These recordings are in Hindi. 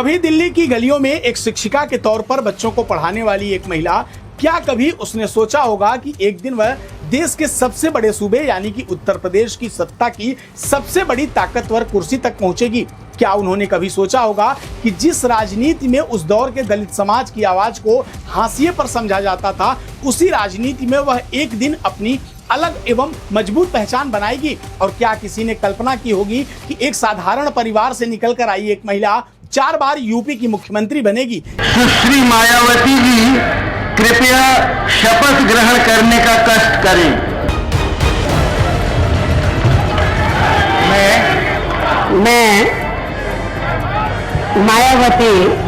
कभी दिल्ली की गलियों में एक शिक्षिका के तौर पर बच्चों को पढ़ाने वाली एक महिला, क्या कभी उसने सोचा होगा कि एक दिन वह देश के सबसे बड़े सूबे यानी कि उत्तर प्रदेश की सत्ता की सबसे बड़ी ताकतवर कुर्सी तक पहुंचेगी? क्या उन्होंने कभी सोचा होगा कि जिस राजनीति में उस दौर के दलित समाज की आवाज को हाशिए पर समझा जाता था, उसी राजनीति में वह एक दिन अपनी अलग एवं मजबूत पहचान बनाएगी? और क्या किसी ने कल्पना की होगी कि एक साधारण परिवार से निकलकर आई एक महिला 4 बार यूपी की मुख्यमंत्री बनेगी? सुश्री मायावती जी, कृपया शपथ ग्रहण करने का कष्ट करें। मैं मायावती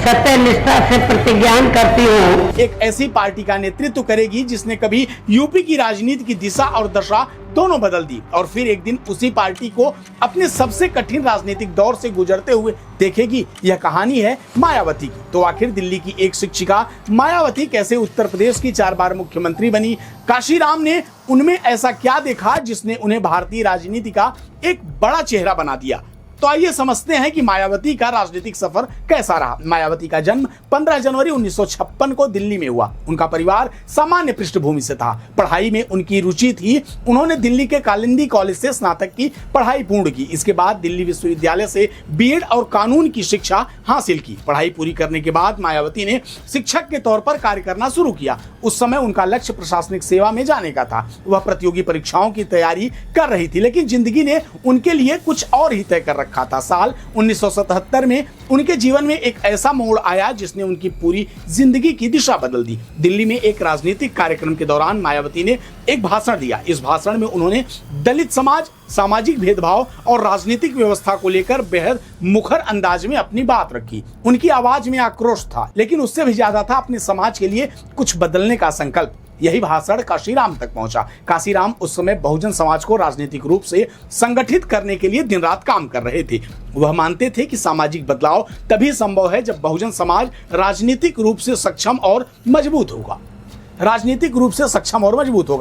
सत्य निष्ठा से प्रतिज्ञान करती हूँ। एक ऐसी पार्टी का नेतृत्व करेगी जिसने कभी यूपी की राजनीति की दिशा और दशा दोनों बदल दी, और फिर एक दिन उसी पार्टी को अपने सबसे कठिन राजनीतिक दौर से गुजरते हुए देखेगी। यह कहानी है मायावती की। तो आखिर दिल्ली की एक शिक्षिका मायावती कैसे उत्तर प्रदेश की 4 बार मुख्यमंत्री बनी? काशीराम ने उनमें ऐसा क्या देखा जिसने उन्हें भारतीय राजनीति का एक बड़ा चेहरा बना दिया? तो आइए समझते हैं कि मायावती का राजनीतिक सफर कैसा रहा। मायावती का जन्म 15 जनवरी 1956 को दिल्ली में हुआ। उनका परिवार सामान्य पृष्ठभूमि से था। पढ़ाई में उनकी रुचि थी। उन्होंने दिल्ली के कालिंदी कॉलेज से स्नातक की पढ़ाई पूर्ण की। इसके बाद दिल्ली विश्वविद्यालय से बीएड और कानून की शिक्षा हासिल की। पढ़ाई पूरी करने के बाद मायावती ने शिक्षक के तौर पर कार्य करना शुरू किया। उस समय उनका लक्ष्य प्रशासनिक सेवा में जाने का था। वह प्रतियोगी परीक्षाओं की तैयारी कर रही थी, लेकिन जिंदगी ने उनके लिए कुछ और ही तय कर रखा था। साल 1977 में उनके जीवन में एक ऐसा मोड़ आया जिसने उनकी पूरी जिंदगी की दिशा बदल दी। दिल्ली में एक राजनीतिक कार्यक्रम के दौरान मायावती ने एक भाषण दिया। इस भाषण में उन्होंने दलित समाज, सामाजिक भेदभाव और राजनीतिक व्यवस्था को लेकर बेहद मुखर अंदाज में अपनी बात रखी। उनकी आवाज में आक्रोश था, लेकिन उससे भी ज्यादा था अपने समाज के लिए कुछ बदलने का संकल्प। यही भाषण काशीराम तक पहुंचा। काशीराम उस समय बहुजन समाज को राजनीतिक रूप से संगठित करने के लिए दिन रात काम कर रहे थे। वह मानते थे कि सामाजिक बदलाव तभी संभव है जब बहुजन समाज राजनीतिक रूप से सक्षम और मजबूत होगा।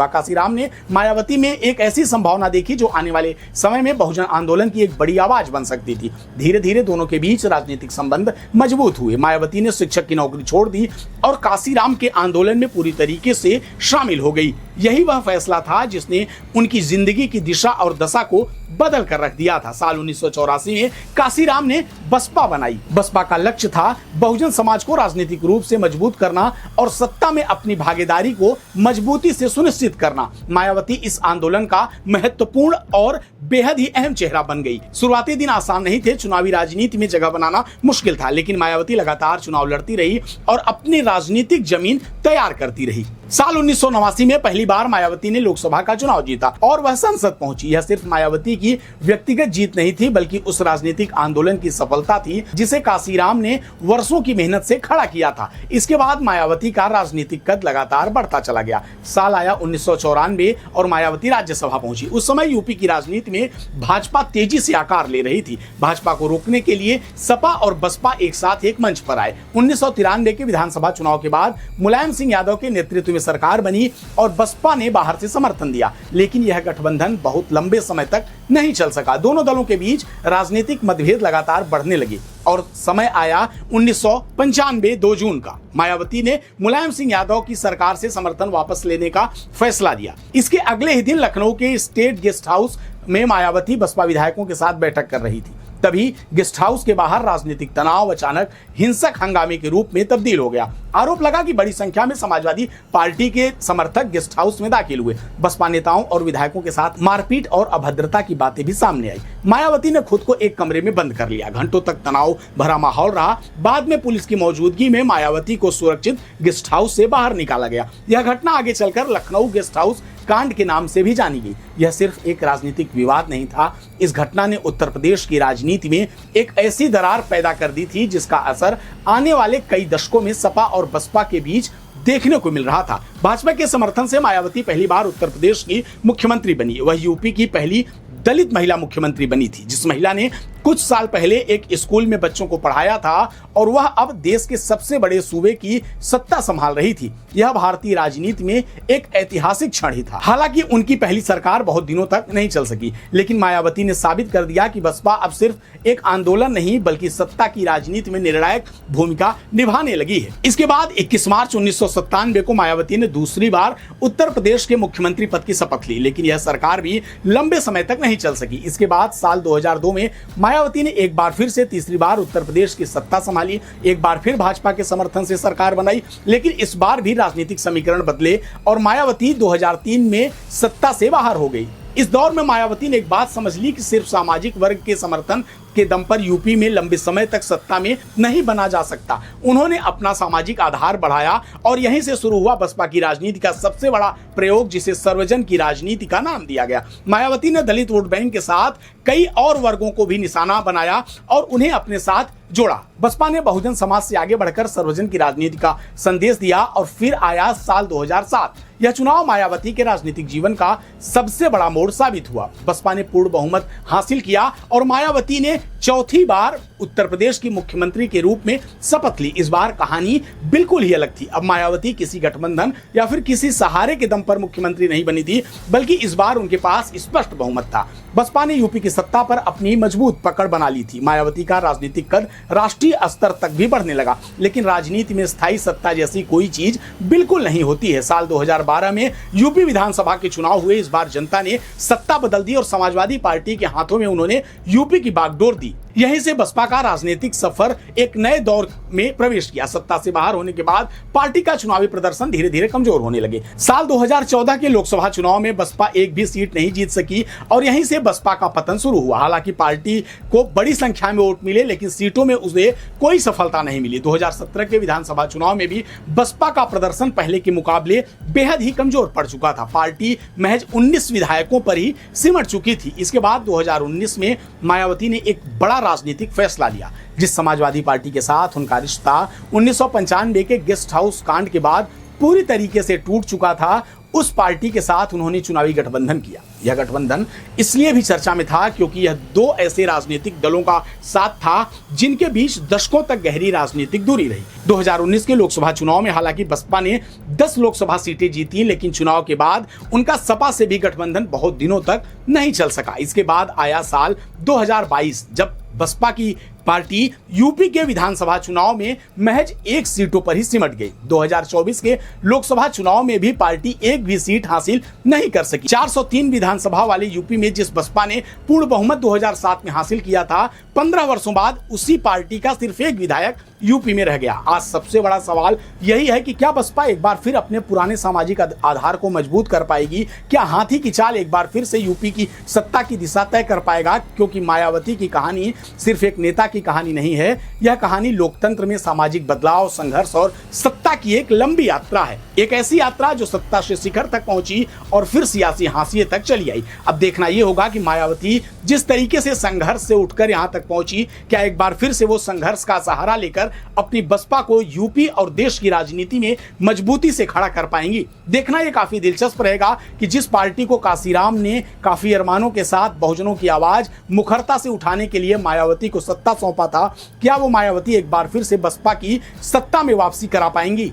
काशीराम ने मायावती में एक ऐसी संभावना देखी जो आने वाले समय में बहुजन आंदोलन की एक बड़ी आवाज बन सकती थी। धीरे धीरे दोनों के बीच राजनीतिक संबंध मजबूत हुए। मायावती ने शिक्षक की नौकरी छोड़ दी और काशीराम के आंदोलन में पूरी तरीके से शामिल हो गई। यही वह फैसला था जिसने उनकी जिंदगी की दिशा और दशा को बदल कर रख दिया था। साल 1984 में काशीराम ने बसपा बनाई। बसपा का लक्ष्य था बहुजन समाज को राजनीतिक रूप से मजबूत करना और सत्ता में अपनी भागीदारी को मजबूती से सुनिश्चित करना। मायावती इस आंदोलन का महत्वपूर्ण और बेहद ही अहम चेहरा बन गई। शुरुआती दिन आसान नहीं थे। चुनावी राजनीति में जगह बनाना मुश्किल था, लेकिन मायावती लगातार चुनाव लड़ती रही और अपनी राजनीतिक जमीन तैयार करती रही। साल 1989 में पहली बार मायावती ने लोकसभा का चुनाव जीता और वह संसद पहुंची। यह सिर्फ मायावती की व्यक्तिगत जीत नहीं थी, बल्कि उस राजनीतिक आंदोलन की सफलता थी जिसे काशीराम ने वर्षों की मेहनत से खड़ा किया था। इसके बाद मायावती का राजनीतिक कद लगातार बढ़ता चला गया। साल आया 1994 और मायावती राज्यसभा पहुंची। उस समय यूपी की राजनीति में भाजपा तेजी से आकार ले रही थी। भाजपा को रोकने के लिए सपा और बसपा एक साथ एक मंच पर आए। 1993 के विधानसभा चुनाव के बाद मुलायम सिंह यादव के नेतृत्व में सरकार बनी और बसपा ने बाहर से समर्थन दिया, लेकिन यह गठबंधन बहुत लंबे समय तक नहीं चल सका। दोनों दलों के बीच राजनीतिक मतभेद लगातार बढ़ने लगे और समय आया 1995 2 जून का। मायावती ने मुलायम सिंह यादव की सरकार से समर्थन वापस लेने का फैसला दिया। इसके अगले ही दिन लखनऊ के स्टेट गेस्ट हाउस में मायावती बसपा विधायकों के साथ बैठक कर रही थी। तभी गेस्ट हाउस के बाहर राजनीतिक तनाव अचानक हिंसक हंगामे के रूप में तब्दील हो गया। आरोप लगा कि बड़ी संख्या में समाजवादी पार्टी के समर्थक गेस्ट हाउस में दाखिल हुए। बसपा नेताओं और विधायकों के साथ मारपीट और अभद्रता की बातें भी सामने आई। मायावती ने खुद को एक कमरे में बंद कर लिया। घंटों तक तनाव भरा माहौल रहा। बाद में पुलिस की मौजूदगी में मायावती को सुरक्षित गेस्ट हाउस से बाहर निकाला गया। यह घटना आगे चलकर लखनऊ गेस्ट हाउस कांड के नाम से भी जानी गई। यह सिर्फ एक राजनीतिक विवाद नहीं था, इस घटना ने उत्तर प्रदेश की राजनीति में एक ऐसी दरार पैदा कर दी थी जिसका असर आने वाले कई दशकों में सपा और बसपा के बीच देखने को मिल रहा था। भाजपा के समर्थन से मायावती पहली बार उत्तर प्रदेश की मुख्यमंत्री बनी। वह यूपी की पहली दलित महिला मुख्यमंत्री बनी थी, जिस महिला ने कुछ साल पहले एक स्कूल में बच्चों को पढ़ाया था और वह अब देश के सबसे बड़े सूबे की सत्ता संभाल रही थी। यह भारतीय राजनीति में एक ऐतिहासिक क्षण ही था। हालांकि उनकी पहली सरकार बहुत दिनों तक नहीं चल सकी, लेकिन मायावती ने साबित कर दिया कि बसपा अब सिर्फ एक आंदोलन नहीं बल्कि सत्ता की राजनीति में निर्णायक भूमिका निभाने लगी है। इसके बाद 21 मार्च 1997 को मायावती ने दूसरी बार उत्तर प्रदेश के मुख्यमंत्री पद की शपथ ली, लेकिन यह सरकार भी लंबे समय तक नहीं चल सकी। इसके बाद साल 2002 में मायावती ने एक बार फिर से तीसरी बार उत्तर प्रदेश की सत्ता संभाली। एक बार फिर भाजपा के समर्थन से सरकार बनाई, लेकिन इस बार भी राजनीतिक समीकरण बदले और मायावती 2003 में सत्ता से बाहर हो गई। इस दौर में मायावती ने एक बात समझ ली कि सिर्फ सामाजिक वर्ग के समर्थन के दम पर यूपी में लंबे समय तक सत्ता में नहीं बना जा सकता। उन्होंने अपना सामाजिक आधार बढ़ाया और यहीं से शुरू हुआ बसपा की राजनीति का सबसे बड़ा प्रयोग, जिसे सर्वजन की राजनीति का नाम दिया गया। मायावती ने दलित वोट बैंक के साथ कई और वर्गों को भी निशाना बनाया और उन्हें अपने साथ जोड़ा। बसपा ने बहुजन समाज से आगे बढ़कर सर्वजन की राजनीति का संदेश दिया और फिर आया साल 2007। यह चुनाव मायावती के राजनीतिक जीवन का सबसे बड़ा मोड़ साबित हुआ। बसपा ने पूर्ण बहुमत हासिल किया और मायावती ने चौथी बार उत्तर प्रदेश की मुख्यमंत्री के रूप में शपथ ली। इस बार कहानी बिल्कुल ही अलग थी। अब मायावती किसी गठबंधन या फिर किसी सहारे के दम पर मुख्यमंत्री नहीं बनी थी, बल्कि इस बार उनके पास स्पष्ट बहुमत था। बसपा ने यूपी की सत्ता पर अपनी मजबूत पकड़ बना ली थी। मायावती का राजनीतिक कद राष्ट्रीय स्तर तक भी बढ़ने लगा, लेकिन राजनीति में स्थायी सत्ता जैसी कोई चीज बिल्कुल नहीं होती है। साल 2012 में यूपी विधानसभा के चुनाव हुए। इस बार जनता ने सत्ता बदल दी और समाजवादी पार्टी के हाथों में उन्होंने यूपी की बागडोर दी। यहीं से बसपा का राजनीतिक सफर एक नए दौर में प्रवेश किया। सत्ता से बाहर होने के बाद पार्टी का चुनावी प्रदर्शन धीरे धीरे कमजोर होने लगे। साल 2014 के लोकसभा चुनाव में बसपा एक भी सीट नहीं जीत सकी और यहीं से बसपा का पतन शुरू हुआ। हालांकि पार्टी को बड़ी संख्या में वोट मिले, लेकिन सीटों में उसे कोई सफलता नहीं मिली। 2017 के विधानसभा चुनाव में भी बसपा का प्रदर्शन पहले के मुकाबले बेहद ही कमजोर पड़ चुका था। पार्टी महज 19 विधायकों पर ही सिमट चुकी थी। इसके बाद 2019 में मायावती ने एक बड़ा राजनीतिक फैसला लिया। जिस समाजवादी पार्टी के साथ उनका रिश्ता 1995 के गेस्ट हाउस कांड के बाद पूरी तरीके से टूट चुका था, उस पार्टी के साथ उन्होंने चुनावी गठबंधन किया। यह गठबंधन इसलिए भी चर्चा में था क्योंकि यह दो ऐसे राजनीतिक दलों का साथ था जिनके बीच दशकों तक गहरी राजनीतिक दूरी रही। 2019 के लोकसभा चुनाव में हालांकि बसपा ने 10 लोकसभा सीटें जीती, लेकिन चुनाव के बाद उनका सपा से भी गठबंधन बहुत दिनों तक नहीं चल सका। इसके बाद आया साल 2022, जब बसपा की पार्टी यूपी के विधानसभा चुनाव में महज 1 सीटों पर ही सिमट गई। 2024 के लोकसभा चुनाव में भी पार्टी एक भी सीट हासिल नहीं कर सकी। 403 विधानसभा वाले यूपी में जिस बसपा ने पूर्ण बहुमत 2007 में हासिल किया था, 15 वर्षों बाद उसी पार्टी का सिर्फ एक विधायक यूपी में रह गया। आज सबसे बड़ा सवाल यही है कि क्या बसपा एक बार फिर अपने पुराने सामाजिक आधार को मजबूत कर पाएगी? क्या हाथी की चाल एक बार फिर से यूपी की सत्ता की दिशा तय कर पाएगा? क्योंकि मायावती की कहानी सिर्फ एक नेता की कहानी नहीं है, यह कहानी लोकतंत्र में सामाजिक बदलाव, संघर्ष और सत्ता की एक लंबी यात्रा है। एक ऐसी यात्रा जो सत्ता से शिखर तक पहुंची और फिर सियासी हाशिए तक चली आई। अब देखना यह होगा कि मायावती जिस तरीके से संघर्ष से उठकर यहां तक पहुंची, क्या एक बार फिर से वो संघर्ष का सहारा लेकर अपनी बसपा को यूपी और देश की राजनीति में मजबूती से खड़ा कर पाएंगी। देखना यह काफी दिलचस्प रहेगा कि जिस पार्टी को काशीराम ने काफी अरमानों के साथ बहुजनों की आवाज मुखरता से उठाने के लिए मायावती को सत्ता सौंपा था, क्या वो मायावती एक बार फिर से बसपा की सत्ता में वापसी करा पाएंगी?